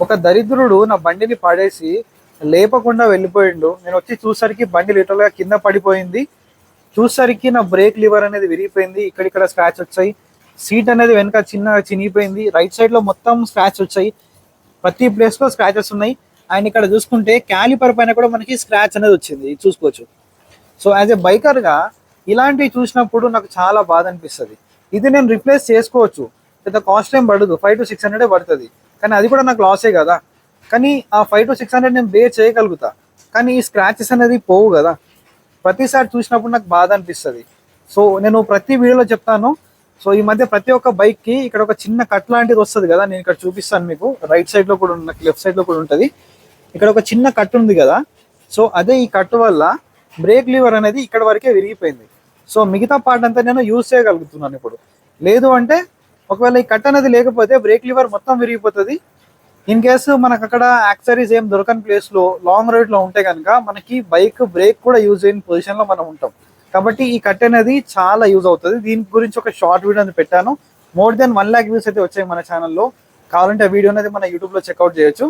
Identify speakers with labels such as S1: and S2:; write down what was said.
S1: ఒక దరిద్రుడు నా బండిని పడేసి లేపకుండా వెళ్ళిపోయిండు. నేను వచ్చి చూసరికి బండి లిటరల్గా కింద పడిపోయింది. చూసరికి నా బ్రేక్ లివర్ అనేది విరిగిపోయింది. ఇక్కడిక్కడ స్క్రాచ్ వచ్చాయి. సీట్ అనేది వెనక చిన్నగా చినిగిపోయింది. రైట్ సైడ్ లో మొత్తం స్క్రాచ్ వచ్చాయి. ప్రతి ప్లేస్ లో స్క్రాచెస్ ఉన్నాయి. అండ్ ఇక్కడ చూసుకుంటే క్యాలిపర్ పైన కూడా మనకి స్క్రాచ్ అనేది వచ్చింది, ఇది చూసుకోవచ్చు. సో యాజ్ ఎ బైకర్ గా ఇలాంటివి చూసినప్పుడు నాకు చాలా బాధ అనిపిస్తుంది. ఇది నేను రిప్లేస్ చేసుకోవచ్చు, పెద్ద కాస్ట్ ఏం పడదు, 500 to 600 పడుతుంది. కానీ అది కూడా నాకు లాసే కదా. కానీ ఆ 500 to 600 నేను బేర్ చేయగలుగుతా. కానీ ఈ స్క్రాచెస్ అనేది పోవు కదా. ప్రతిసారి చూసినప్పుడు నాకు బాధ అనిపిస్తుంది. సో నేను ప్రతి వీడియోలో చెప్తాను. సో ఈ మధ్య ప్రతి ఒక్క బైక్ కి ఇక్కడ ఒక చిన్న కట్ లాంటిది వస్తుంది కదా, నేను ఇక్కడ చూపిస్తాను మీకు. రైట్ సైడ్ లో కూడా లెఫ్ట్ సైడ్ లో కూడా ఉంటుంది. ఇక్కడ ఒక చిన్న కట్ ఉంది కదా. సో అదే ఈ కట్ వల్ల బ్రేక్ లివర్ అనేది ఇక్కడ వరకే విరిగిపోయింది. సో మిగతా పార్ట్ అంతా నేను యూజ్ చేయగలుగుతున్నాను ఇప్పుడు. లేదు అంటే ఒకవేళ ఈ కట్ అనేది లేకపోతే బ్రేక్ లివర్ మొత్తం విరిగిపోతుంది. ఇన్ కేసు మనకు అక్కడ యాక్సరీస్ ఏం దొరకని ప్లేస్ లో లాంగ్ రైడ్ లో ఉంటే కనుక మనకి బైక్ బ్రేక్ కూడా యూజ్ అయిన పొజిషన్ లో మనం ఉంటాం. కాబట్టి ఈ కట్ అనేది చాలా యూజ్ అవుతుంది. దీని గురించి ఒక షార్ట్ వీడియో అనేది పెట్టాను. మోర్ దెన్ 1 lakh వ్యూస్ అయితే వచ్చాయి మన ఛానల్లో. కావాలంటే ఆ వీడియో అనేది మన యూట్యూబ్ లో చెక్అవుట్ చేయొచ్చు.